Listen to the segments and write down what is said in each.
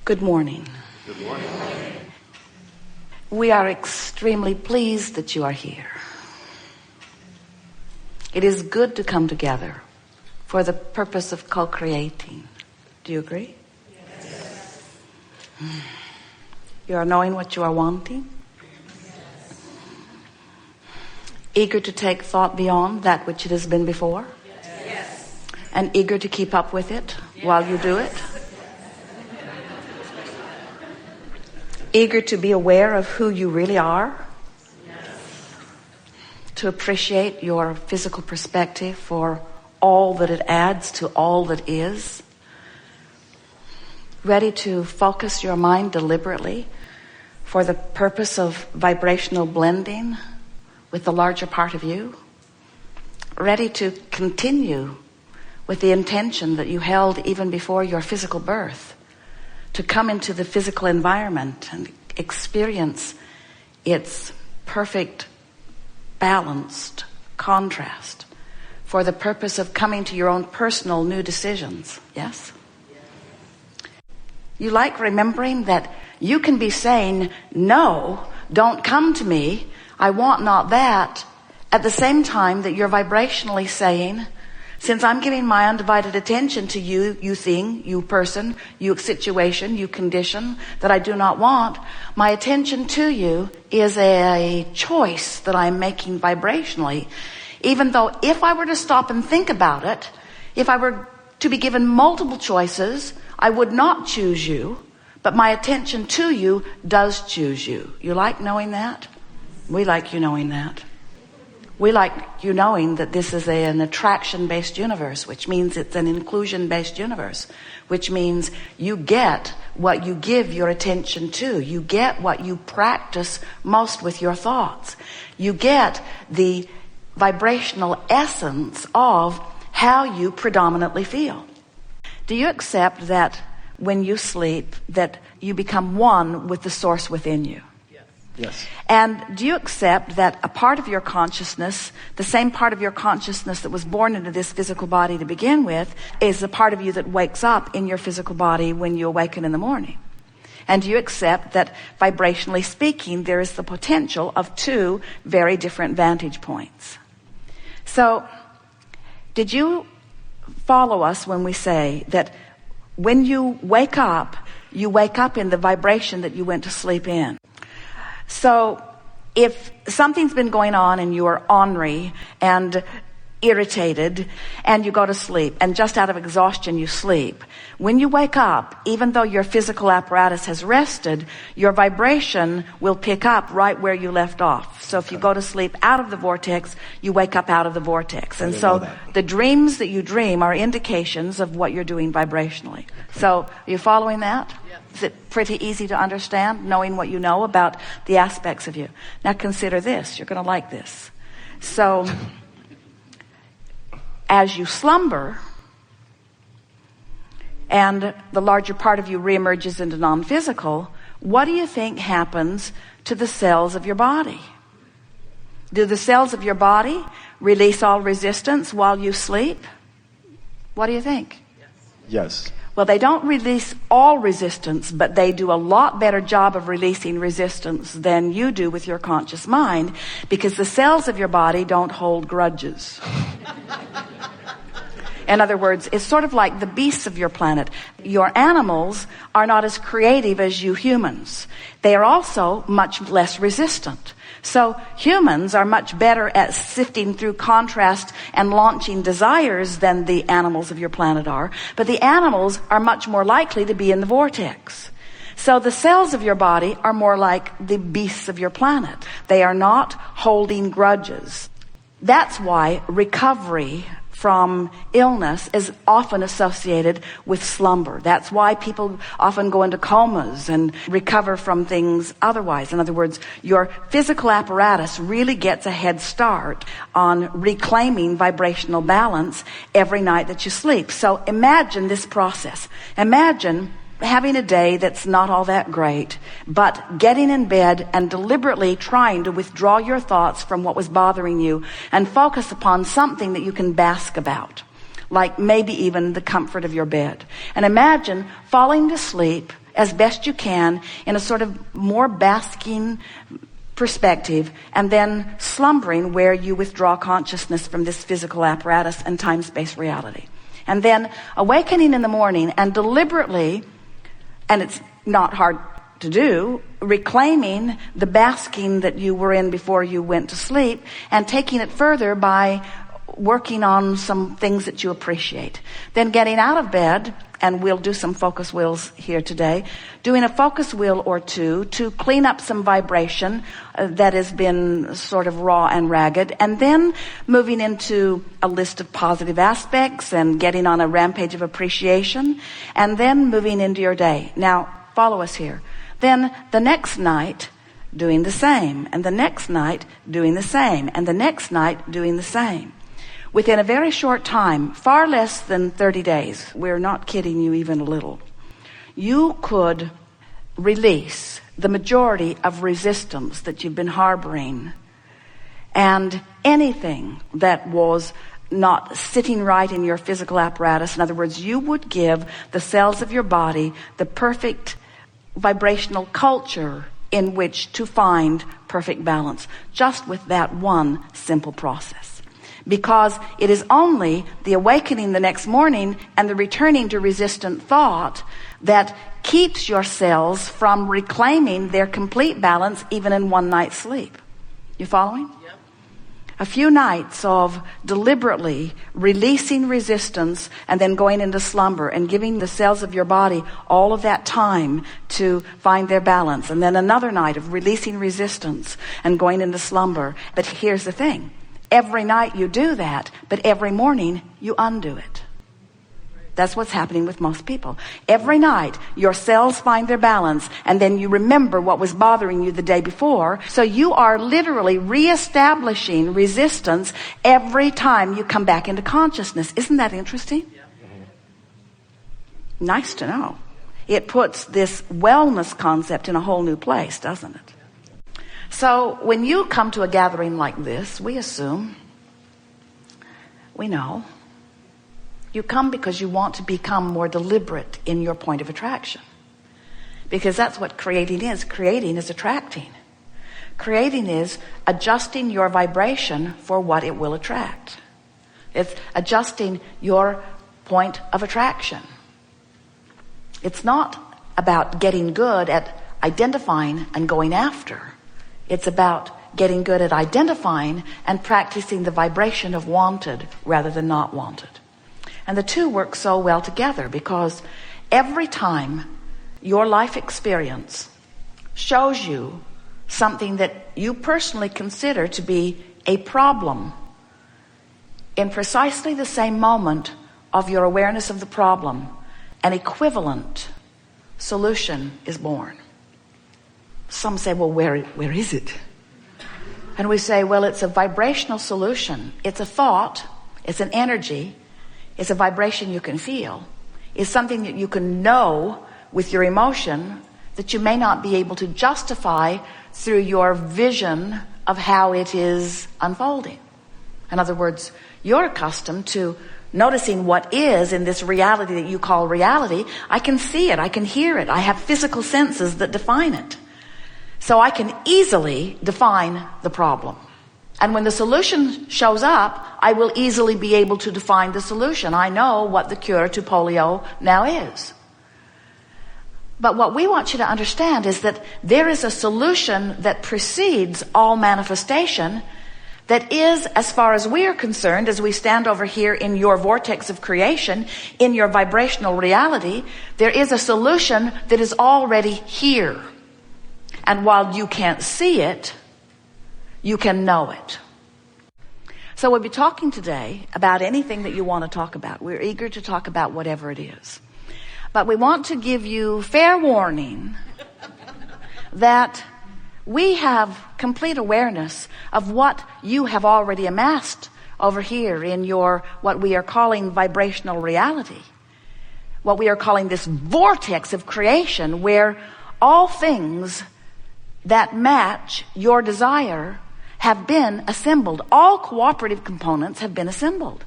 Good morning. Good morning. We are extremely pleased that you are here. It is good to come together for the purpose of co-creating. Do you agree? Yes. You are knowing what you are wanting? Eager to take thought beyond that which it has been before? Yes. And eager to keep up with it while you do it? Eager to be aware of who you really are? Yes. To appreciate your physical perspective for all that it adds to all that is? Ready to focus your mind deliberately for the purpose of vibrational blending with the larger part of you? Ready to continue with the intention that you held even before your physical birth, to come into the physical environment and experience its perfect, balanced contrast for the purpose of coming to your own personal new decisions. Yes? You like remembering that you can be saying, no, don't come to me, I want not that, at the same time that you're vibrationally saying, since I'm giving my undivided attention to you, you thing, you person, you situation, you condition that I do not want, my attention to you is a choice that I'm making vibrationally. Even though if I were to stop and think about it, if I were to be given multiple choices, I would not choose you, but my attention to you does choose you. You like knowing that? We like you knowing that. We like you knowing that this is an attraction-based universe, which means it's an inclusion-based universe, which means you get what you give your attention to. You get what you practice most with your thoughts. You get the vibrational essence of how you predominantly feel. Do you accept that when you sleep, that you become one with the source within you? Yes. And do you accept that a part of your consciousness, the same part of your consciousness that was born into this physical body to begin with, is the part of you that wakes up in your physical body when you awaken in the morning? And do you accept that, vibrationally speaking, there is the potential of two very different vantage points? So, did you follow us when we say that when you wake up in the vibration that you went to sleep in? So if something's been going on and you are ornery and irritated and you go to sleep and just out of exhaustion you sleep, when you wake up, even though your physical apparatus has rested, your vibration will pick up right where you left off. So if you go to sleep out of the vortex, you wake up out of the vortex. And so the dreams that you dream are indications of what you're doing vibrationally. So are you following that? Is it pretty easy to understand, knowing what you know about the aspects of you? Now consider this. You're going to like this. So as you slumber and the larger part of you reemerges into non-physical, what do you think happens to the cells of your body? Do the cells of your body release all resistance while you sleep? What do you think? Yes. Well, they don't release all resistance, but they do a lot better job of releasing resistance than you do with your conscious mind, because the cells of your body don't hold grudges. In other words, it's sort of like the beasts of your planet. Your animals are not as creative as you humans. They are also much less resistant. So humans are much better at sifting through contrast and launching desires than the animals of your planet are. But the animals are much more likely to be in the vortex. So the cells of your body are more like the beasts of your planet. They are not holding grudges. That's why recovery from illness is often associated with slumber. That's why people often go into comas and recover from things otherwise. In other words, your physical apparatus really gets a head start on reclaiming vibrational balance every night that you sleep. So imagine this process. Imagine having a day that's not all that great, but getting in bed and deliberately trying to withdraw your thoughts from what was bothering you and focus upon something that you can bask about. like maybe even the comfort of your bed. And imagine falling to sleep as best you can in a sort of more basking perspective, and then slumbering where you withdraw consciousness from this physical apparatus and time-space reality. And then awakening in the morning and deliberately, and it's not hard to do, reclaiming the basking that you were in before you went to sleep and taking it further by working on some things that you appreciate. Then getting out of bed, and we'll do some focus wheels here today, doing a focus wheel or two to clean up some vibration that has been sort of raw and ragged, and then moving into a list of positive aspects and getting on a rampage of appreciation, and then moving into your day. Now, follow us here. Then the next night, doing the same, and the next night, doing the same, and the next night, doing the same. Within a very short time, far less than 30 days, we're not kidding you even a little, you could release the majority of resistance that you've been harboring, and anything that was not sitting right in your physical apparatus. In other words, you would give the cells of your body the perfect vibrational culture in which to find perfect balance, just with that one simple process. Because it is only the awakening the next morning and the returning to resistant thought that keeps your cells from reclaiming their complete balance even in one night's sleep. You following? Yep. A few nights of deliberately releasing resistance and then going into slumber and giving the cells of your body all of that time to find their balance. And then another night of releasing resistance and going into slumber. But here's the thing. Every night you do that, but every morning you undo it. That's what's happening with most people. Every night your cells find their balance, and then you remember what was bothering you the day before. So you are literally reestablishing resistance every time you come back into consciousness. Isn't that interesting? Mm-hmm. Nice to know. It puts this wellness concept in a whole new place, doesn't it? So when you come to a gathering like this, we assume, we know, you come because you want to become more deliberate in your point of attraction. Because that's what creating is. Creating is attracting. Creating is adjusting your vibration for what it will attract. It's adjusting your point of attraction. It's not about getting good at identifying and going after. It's about getting good at identifying and practicing the vibration of wanted rather than not wanted. And the two work so well together because every time your life experience shows you something that you personally consider to be a problem, in precisely the same moment of your awareness of the problem, an equivalent solution is born. Some say, well, where is it? And we say, well, it's a vibrational solution. It's a thought. It's an energy. It's a vibration you can feel. It's something that you can know with your emotion that you may not be able to justify through your vision of how it is unfolding. In other words, you're accustomed to noticing what is in this reality that you call reality. I can see it. I can hear it. I have physical senses that define it. So I can easily define the problem. And when the solution shows up, I will easily be able to define the solution. I know what the cure to polio now is. But what we want you to understand is that there is a solution that precedes all manifestation that is, as far as we are concerned, as we stand over here in your vortex of creation, in your vibrational reality, there is a solution that is already here. And while you can't see it, you can know it. So we'll be talking today about anything that you want to talk about. We're eager to talk about whatever it is. But we want to give you fair warning that we have complete awareness of what you have already amassed over here in your, what we are calling vibrational reality. What we are calling this vortex of creation, where all things that match your desire have been assembled. All cooperative components have been assembled.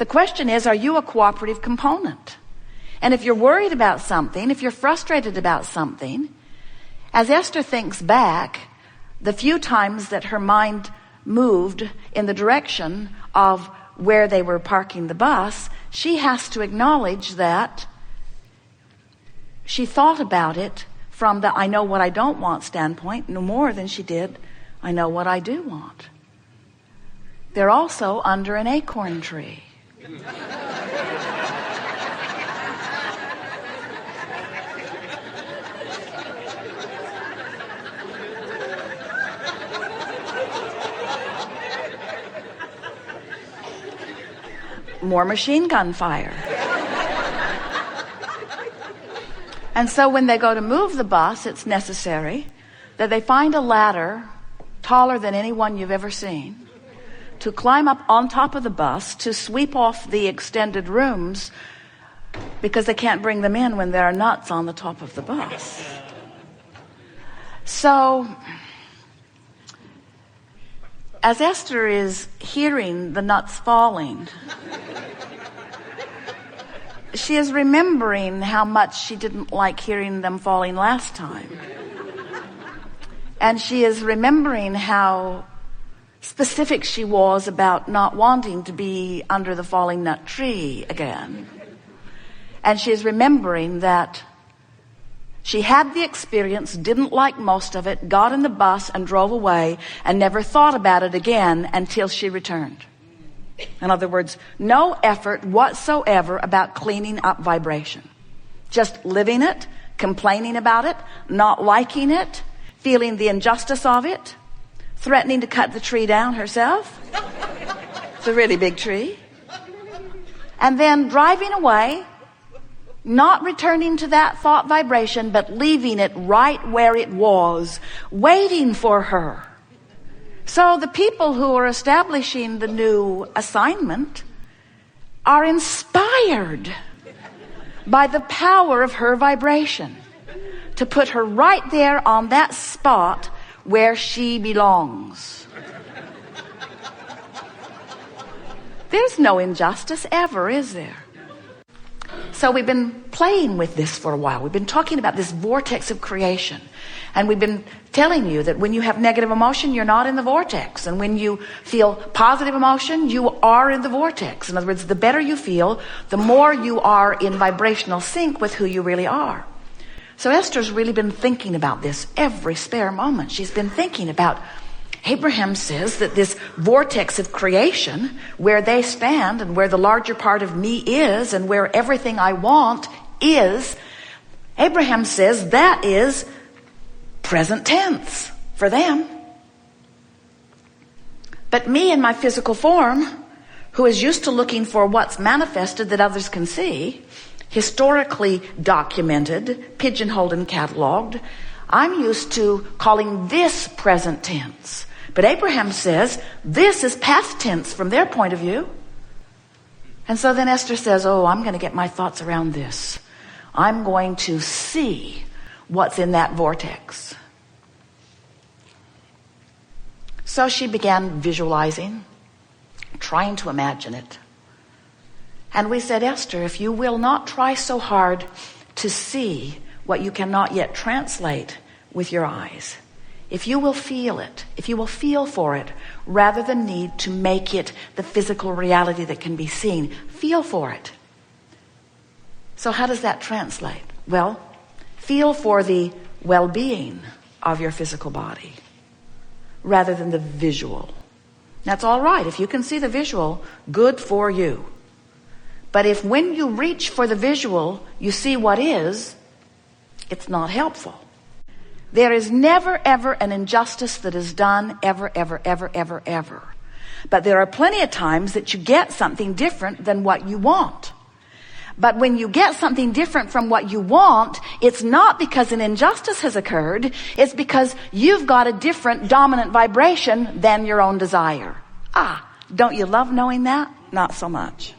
The question is, are you a cooperative component? And if you're worried about something, if you're frustrated about something, as Esther thinks back, the few times that her mind moved in the direction of where they were parking the bus, she has to acknowledge that she thought about it from the I know what I don't want standpoint no more than she did I know what I do want. They're also under an acorn tree. More machine gun fire. And so when they go to move the bus, it's necessary that they find a ladder taller than any one you've ever seen to climb up on top of the bus to sweep off the extended rooms, because they can't bring them in when there are nuts on the top of the bus. So as Esther is hearing the nuts falling, she is remembering how much she didn't like hearing them falling last time. And she is remembering how specific she was about not wanting to be under the falling nut tree again. And she is remembering that she had the experience, didn't like most of it, got in the bus and drove away and never thought about it again until she returned. In other words, no effort whatsoever about cleaning up vibration. Just living it, complaining about it, not liking it, feeling the injustice of it, threatening to cut the tree down herself. It's a really big tree. And then driving away, not returning to that thought vibration, but leaving it right where it was, waiting for her. So the people who are establishing the new assignment are inspired by the power of her vibration to put her right there on that spot where she belongs. There's no injustice ever, is there? So we've been playing with this for a while. We've been talking about this vortex of creation. And we've been telling you that when you have negative emotion, you're not in the vortex. And when you feel positive emotion, you are in the vortex. In other words, the better you feel, the more you are in vibrational sync with who you really are. So Esther's really been thinking about this every spare moment. She's been thinking about, Abraham says that this vortex of creation, where they stand and where the larger part of me is and where everything I want is, Abraham says that is present tense for them. But me in my physical form, who is used to looking for what's manifested that others can see, historically documented, pigeonholed and cataloged, I'm used to calling this present tense. But Abraham says this is past tense from their point of view. And so then Esther says, oh, I'm going to get my thoughts around this. I'm going to see what's in that vortex. So she began visualizing, trying to imagine it. And we said, Esther, if you will not try so hard to see what you cannot yet translate with your eyes, if you will feel it, if you will feel for it, rather than need to make it the physical reality that can be seen, feel for it. So how does that translate? Well, feel for the well-being of your physical body rather than the visual. That's all right. If you can see the visual, good for you. But if when you reach for the visual, you see what is, it's not helpful. There is never, ever an injustice that is done, ever, ever, ever, ever, ever. But there are plenty of times that you get something different than what you want. But when you get something different from what you want, it's not because an injustice has occurred. It's because you've got a different dominant vibration than your own desire. Don't you love knowing that? Not so much.